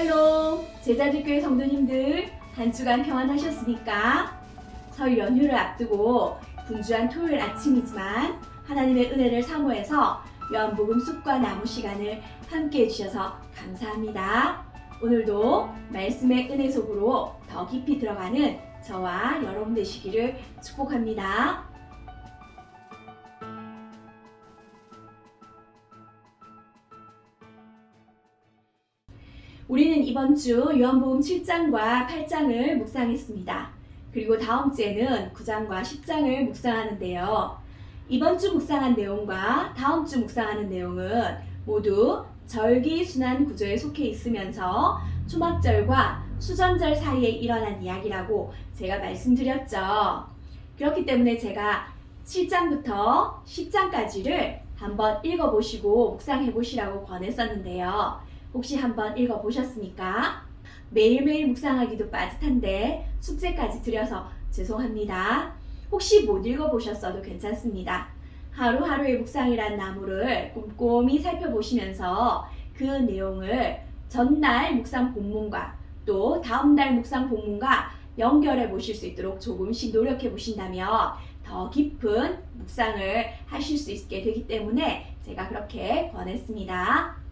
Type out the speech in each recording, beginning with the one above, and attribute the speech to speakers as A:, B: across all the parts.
A: 샬롬! 제자들교회 성도님들 한 주간 평안하셨습니까? 설 연휴를 앞두고 분주한 토요일 아침이지만 하나님의 은혜를 사모해서 요한복음 숲과 나무 시간을 함께 해주셔서 감사합니다. 오늘도 말씀의 은혜 속으로 더 깊이 들어가는 저와 여러분 되시기를 축복합니다. 우리는 이번 주 요한복음 7장과 8장을 묵상했습니다. 그리고 다음 주에는 9장과 10장을 묵상하는데요. 이번 주 묵상한 내용과 다음 주 묵상하는 내용은 모두 절기순환 구조에 속해 있으면서 초막절과 수전절 사이에 일어난 이야기라고 제가 말씀드렸죠. 그렇기 때문에 제가 7장부터 10장까지를 한번 읽어보시고 묵상해보시라고 권했었는데요. 혹시 한번 읽어보셨습니까? 매일매일 묵상하기도 빠듯한데 숙제까지 드려서 죄송합니다. 혹시 못 읽어보셨어도 괜찮습니다. 하루하루의 묵상이란 나무를 꼼꼼히 살펴보시면서 그 내용을 전날 묵상 본문과 또 다음날 묵상 본문과 연결해 보실 수 있도록 조금씩 노력해 보신다면 더 깊은 묵상을 하실 수 있게 되기 때문에 제가 그렇게 권했습니다.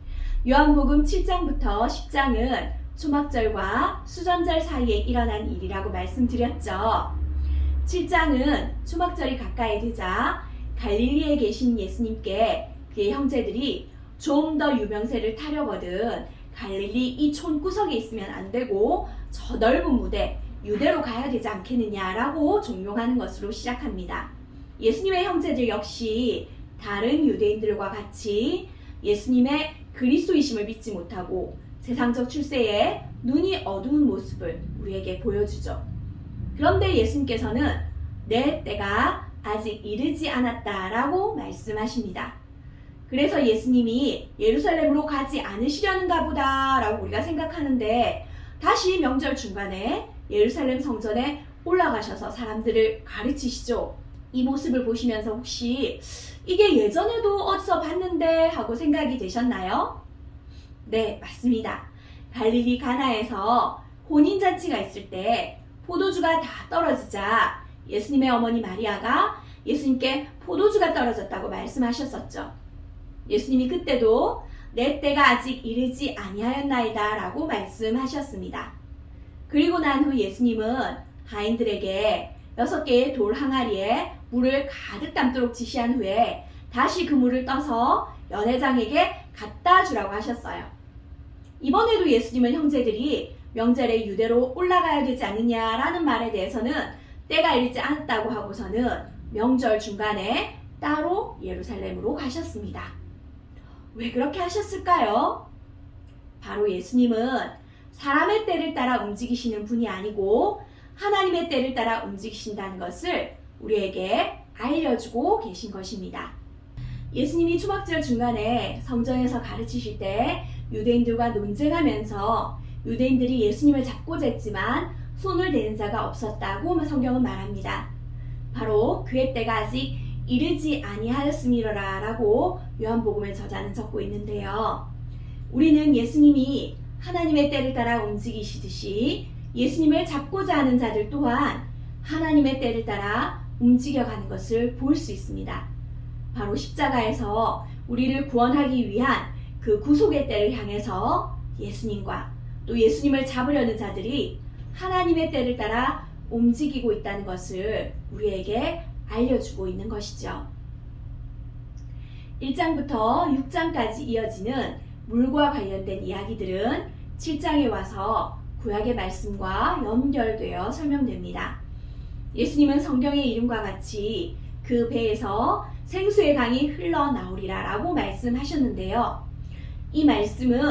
A: 요한복음 7장부터 10장은 초막절과 수전절 사이에 일어난 일이라고 말씀드렸죠. 7장은 초막절이 가까이 되자 갈릴리에 계신 예수님께 그의 형제들이 좀 더 유명세를 타려거든 갈릴리 이 촌구석에 있으면 안 되고 저 넓은 무대 유대로 가야 되지 않겠느냐라고 종용하는 것으로 시작합니다. 예수님의 형제들 역시 다른 유대인들과 같이 예수님의 그리스도이심을 믿지 못하고 세상적 출세에 눈이 어두운 모습을 우리에게 보여주죠. 그런데 예수님께서는 내 때가 아직 이르지 않았다라고 말씀하십니다. 그래서 예수님이 예루살렘으로 가지 않으시려는가 보다라고 우리가 생각하는데 다시 명절 중간에 예루살렘 성전에 올라가셔서 사람들을 가르치시죠. 이 모습을 보시면서 혹시 이게 예전에도 어디서 봤는데 하고 생각이 되셨나요? 네, 맞습니다. 갈릴리 가나에서 혼인잔치가 있을 때 포도주가 다 떨어지자 예수님의 어머니 마리아가 예수님께 포도주가 떨어졌다고 말씀하셨었죠. 예수님이 그때도 내 때가 아직 이르지 아니하였나이다 라고 말씀하셨습니다. 그리고 난 후 예수님은 하인들에게 6개의 돌 항아리에 물을 가득 담도록 지시한 후에 다시 그 물을 떠서 연회장에게 갖다 주라고 하셨어요. 이번에도 예수님은 형제들이 명절에 유대로 올라가야 되지 않느냐라는 말에 대해서는 때가 이르지 않았다고 하고서는 명절 중간에 따로 예루살렘으로 가셨습니다. 왜 그렇게 하셨을까요? 바로 예수님은 사람의 때를 따라 움직이시는 분이 아니고 하나님의 때를 따라 움직이신다는 것을 우리에게 알려주고 계신 것입니다. 예수님이 초막절 중간에 성전에서 가르치실 때 유대인들과 논쟁하면서 유대인들이 예수님을 잡고자 했지만 손을 대는 자가 없었다고 성경은 말합니다. 바로 그의 때가 아직 이르지 아니하였음이로라 라고 요한복음의 저자는 적고 있는데요. 우리는 예수님이 하나님의 때를 따라 움직이시듯이 예수님을 잡고자 하는 자들 또한 하나님의 때를 따라 움직여가는 것을 볼 수 있습니다. 바로 십자가에서 우리를 구원하기 위한 그 구속의 때를 향해서 예수님과 또 예수님을 잡으려는 자들이 하나님의 때를 따라 움직이고 있다는 것을 우리에게 알려주고 있는 것이죠. 1장부터 6장까지 이어지는 물과 관련된 이야기들은 7장에 와서 구약의 말씀과 연결되어 설명됩니다. 예수님은 성경의 이름과 같이 그 배에서 생수의 강이 흘러나오리라 라고 말씀하셨는데요. 이 말씀은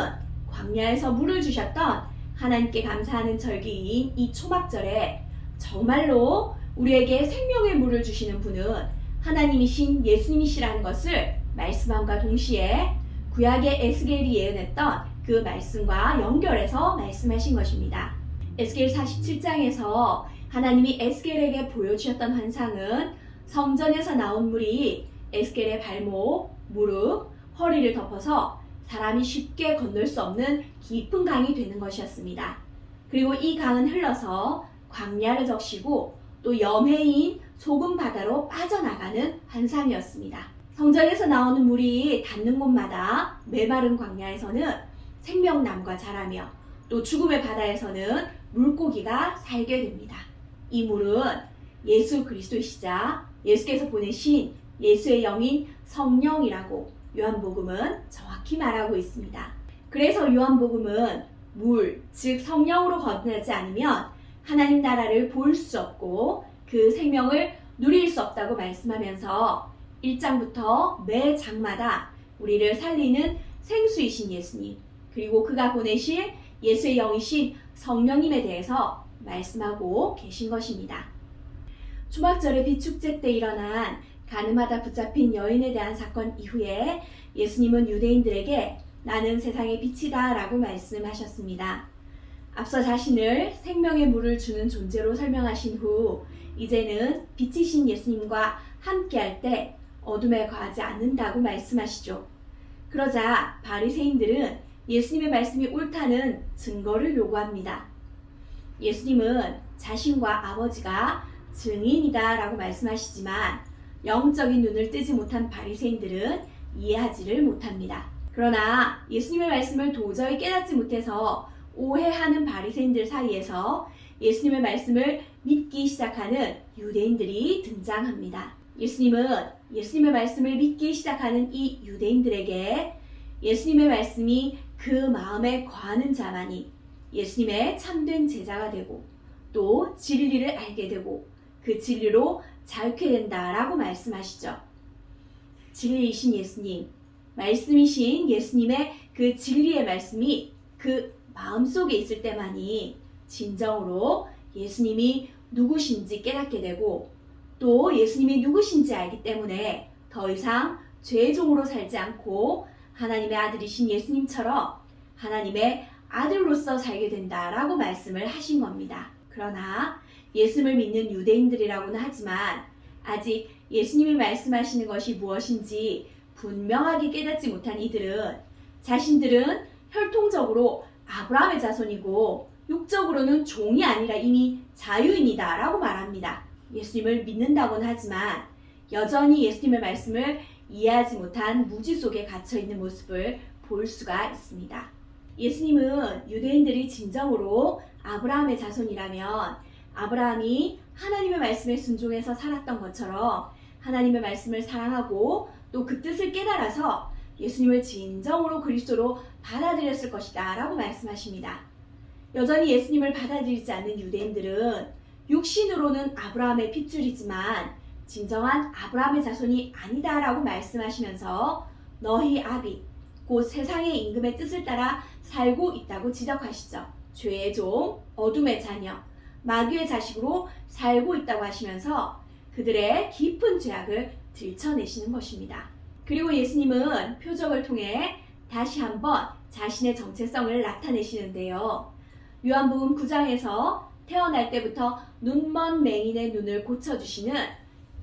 A: 광야에서 물을 주셨던 하나님께 감사하는 절기인 이 초막절에 정말로 우리에게 생명의 물을 주시는 분은 하나님이신 예수님이시라는 것을 말씀함과 동시에 구약의 에스겔이 예언했던 그 말씀과 연결해서 말씀하신 것입니다. 에스겔 47장에서 하나님이 에스겔에게 보여주셨던 환상은 성전에서 나온 물이 에스겔의 발목, 무릎, 허리를 덮어서 사람이 쉽게 건널 수 없는 깊은 강이 되는 것이었습니다. 그리고 이 강은 흘러서 광야를 적시고 또 염해인 소금 바다로 빠져나가는 환상이었습니다. 성전에서 나오는 물이 닿는 곳마다 메마른 광야에서는 생명나무가 자라며 또 죽음의 바다에서는 물고기가 살게 됩니다. 이 물은 예수 그리스도이시자 예수께서 보내신 예수의 영인 성령이라고 요한복음은 정확히 말하고 있습니다. 그래서 요한복음은 물, 즉 성령으로 거듭나지 않으면 하나님 나라를 볼 수 없고 그 생명을 누릴 수 없다고 말씀하면서 1장부터 매 장마다 우리를 살리는 생수이신 예수님, 그리고 그가 보내실 예수의 영이신 성령님에 대해서 말씀하고 계신 것입니다. 초막절의 비축제 때 일어난 가늠하다 붙잡힌 여인에 대한 사건 이후에 예수님은 유대인들에게 나는 세상의 빛이다 라고 말씀하셨습니다. 앞서 자신을 생명의 물을 주는 존재로 설명하신 후 이제는 빛이신 예수님과 함께할 때 어둠에 거하지 않는다고 말씀하시죠. 그러자 바리새인들은 예수님의 말씀이 옳다는 증거를 요구합니다. 예수님은 자신과 아버지가 증인이다 라고 말씀하시지만 영적인 눈을 뜨지 못한 바리새인들은 이해하지를 못합니다. 그러나 예수님의 말씀을 도저히 깨닫지 못해서 오해하는 바리새인들 사이에서 예수님의 말씀을 믿기 시작하는 유대인들이 등장합니다. 예수님은 예수님의 말씀을 믿기 시작하는 이 유대인들에게 예수님의 말씀이 그 마음에 거하는 자만이 예수님의 참된 제자가 되고 또 진리를 알게 되고 그 진리로 자유케 된다라고 말씀하시죠. 진리이신 예수님, 말씀이신 예수님의 그 진리의 말씀이 그 마음속에 있을 때만이 진정으로 예수님이 누구신지 깨닫게 되고 또 예수님이 누구신지 알기 때문에 더 이상 죄의 종으로 살지 않고 하나님의 아들이신 예수님처럼 하나님의 아들로서 살게 된다라고 말씀을 하신 겁니다. 그러나 예수님을 믿는 유대인들이라고는 하지만 아직 예수님이 말씀하시는 것이 무엇인지 분명하게 깨닫지 못한 이들은 자신들은 혈통적으로 아브라함의 자손이고 육적으로는 종이 아니라 이미 자유인이다 라고 말합니다. 예수님을 믿는다고는 하지만 여전히 예수님의 말씀을 이해하지 못한 무지 속에 갇혀있는 모습을 볼 수가 있습니다. 예수님은 유대인들이 진정으로 아브라함의 자손이라면 아브라함이 하나님의 말씀에 순종해서 살았던 것처럼 하나님의 말씀을 사랑하고 또 그 뜻을 깨달아서 예수님을 진정으로 그리스도로 받아들였을 것이다 라고 말씀하십니다. 여전히 예수님을 받아들이지 않는 유대인들은 육신으로는 아브라함의 핏줄이지만 진정한 아브라함의 자손이 아니다 라고 말씀하시면서 너희 아비 곧 세상의 임금의 뜻을 따라 살고 있다고 지적하시죠. 죄의 종, 어둠의 자녀, 마귀의 자식으로 살고 있다고 하시면서 그들의 깊은 죄악을 들춰내시는 것입니다. 그리고 예수님은 표적을 통해 다시 한번 자신의 정체성을 나타내시는데요. 요한복음 9장에서 태어날 때부터 눈먼 맹인의 눈을 고쳐주시는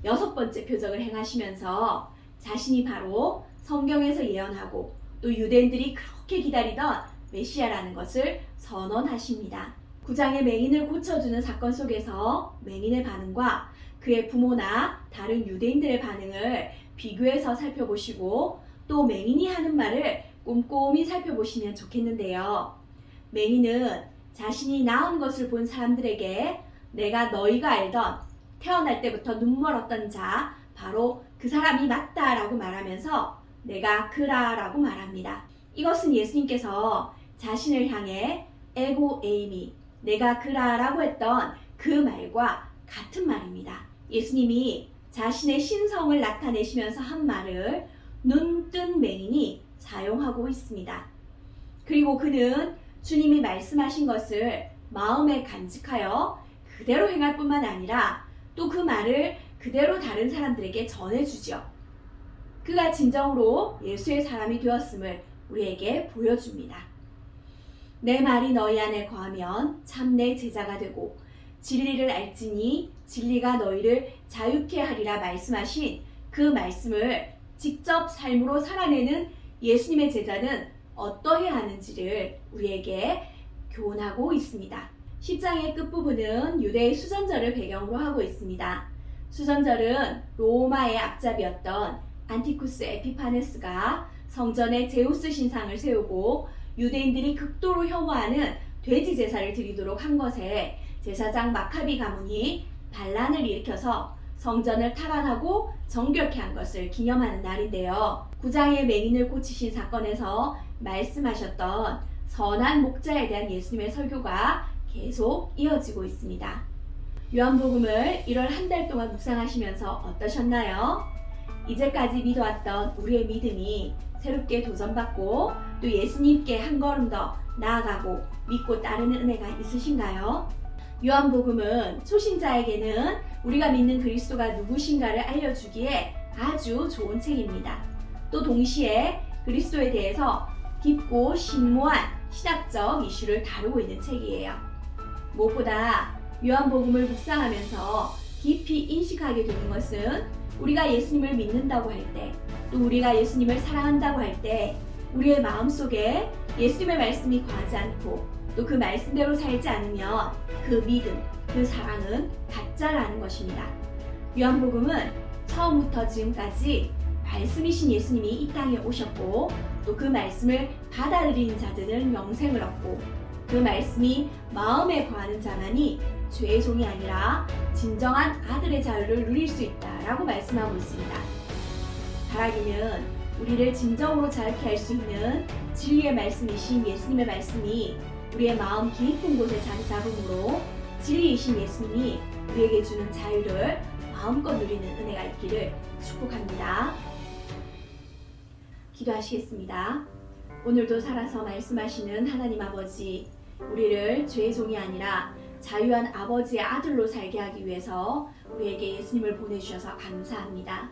A: 6번째 표적을 행하시면서 자신이 바로 성경에서 예언하고 또 유대인들이 그렇게 기다리던 메시아라는 것을 선언하십니다. 9장의 맹인을 고쳐주는 사건 속에서 맹인의 반응과 그의 부모나 다른 유대인들의 반응을 비교해서 살펴보시고 또 맹인이 하는 말을 꼼꼼히 살펴보시면 좋겠는데요. 맹인은 자신이 낳은 것을 본 사람들에게 내가 너희가 알던 태어날 때부터 눈멀었던 자 바로 그 사람이 맞다라고 말하면서 내가 그라라고 말합니다. 이것은 예수님께서 자신을 향해 에고 에이미 내가 그라라고 했던 그 말과 같은 말입니다. 예수님이 자신의 신성을 나타내시면서 한 말을 눈뜬 맹인이 사용하고 있습니다. 그리고 그는 주님이 말씀하신 것을 마음에 간직하여 그대로 행할 뿐만 아니라 또 그 말을 그대로 다른 사람들에게 전해주죠. 그가 진정으로 예수의 사람이 되었음을 우리에게 보여줍니다. 내 말이 너희 안에 거하면 참 내 제자가 되고 진리를 알지니 진리가 너희를 자유케 하리라 말씀하신 그 말씀을 직접 삶으로 살아내는 예수님의 제자는 어떠해야 하는지를 우리에게 교훈하고 있습니다. 10장의 끝부분은 유대의 수전절을 배경으로 하고 있습니다. 수전절은 로마의 앞잡이였던 안티쿠스 에피파네스가 성전에 제우스 신상을 세우고 유대인들이 극도로 혐오하는 돼지 제사를 드리도록 한 것에 제사장 마카비 가문이 반란을 일으켜서 성전을 탈환하고 정결케 한 것을 기념하는 날인데요. 9장의 맹인을 고치신 사건에서 말씀하셨던 선한 목자에 대한 예수님의 설교가 계속 이어지고 있습니다. 요한복음을 1월 한 달 동안 묵상하시면서 어떠셨나요? 이제까지 믿어왔던 우리의 믿음이 새롭게 도전받고 또 예수님께 한 걸음 더 나아가고 믿고 따르는 은혜가 있으신가요? 요한복음은 초신자에게는 우리가 믿는 그리스도가 누구신가를 알려주기에 아주 좋은 책입니다. 또 동시에 그리스도에 대해서 깊고 심오한 신학적 이슈를 다루고 있는 책이에요. 무엇보다 요한복음을 묵상하면서 깊이 인식하게 되는 것은 우리가 예수님을 믿는다고 할 때, 또 우리가 예수님을 사랑한다고 할 때 우리의 마음속에 예수님의 말씀이 거하지 않고 또 그 말씀대로 살지 않으면 그 믿음, 그 사랑은 가짜라는 것입니다. 요한복음은 처음부터 지금까지 말씀이신 예수님이 이 땅에 오셨고 또 그 말씀을 받아들이는 자들은 영생을 얻고 그 말씀이 마음에 거하는 자만이 죄의 종이 아니라 진정한 아들의 자유를 누릴 수 있다라고 말씀하고 있습니다. 바라기는 우리를 진정으로 자유케 할 수 있는 진리의 말씀이신 예수님의 말씀이 우리의 마음 깊은 곳에 자리 잡음으로 진리이신 예수님이 우리에게 주는 자유를 마음껏 누리는 은혜가 있기를 축복합니다. 기도하시겠습니다. 오늘도 살아서 말씀하시는 하나님 아버지, 우리를 죄의 종이 아니라 자유한 아버지의 아들로 살게 하기 위해서 우리에게 예수님을 보내주셔서 감사합니다.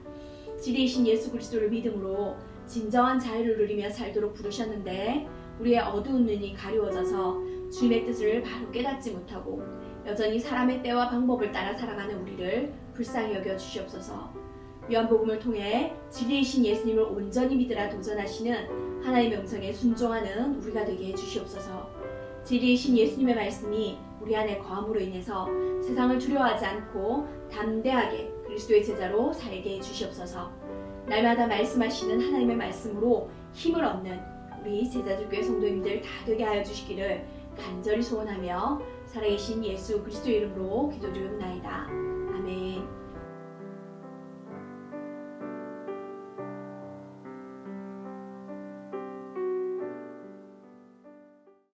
A: 진리이신 예수 그리스도를 믿음으로 진정한 자유를 누리며 살도록 부르셨는데 우리의 어두운 눈이 가리워져서 주님의 뜻을 바로 깨닫지 못하고 여전히 사람의 때와 방법을 따라 살아가는 우리를 불쌍히 여겨 주시옵소서. 요한복음을 통해 진리이신 예수님을 온전히 믿으라 도전하시는 하나님의 음성에 순종하는 우리가 되게 해주시옵소서. 진리이신 예수님의 말씀이 우리 안에 거함으로 인해서 세상을 두려워하지 않고 담대하게 그리스도의 제자로 살게 해주시옵소서. 날마다 말씀하시는 하나님의 말씀으로 힘을 얻는 우리 제자들교회 성도님들 다 되게 하여 주시기를 간절히 소원하며 살아계신 예수 그리스도의 이름으로 기도드리옵나이다. 아멘.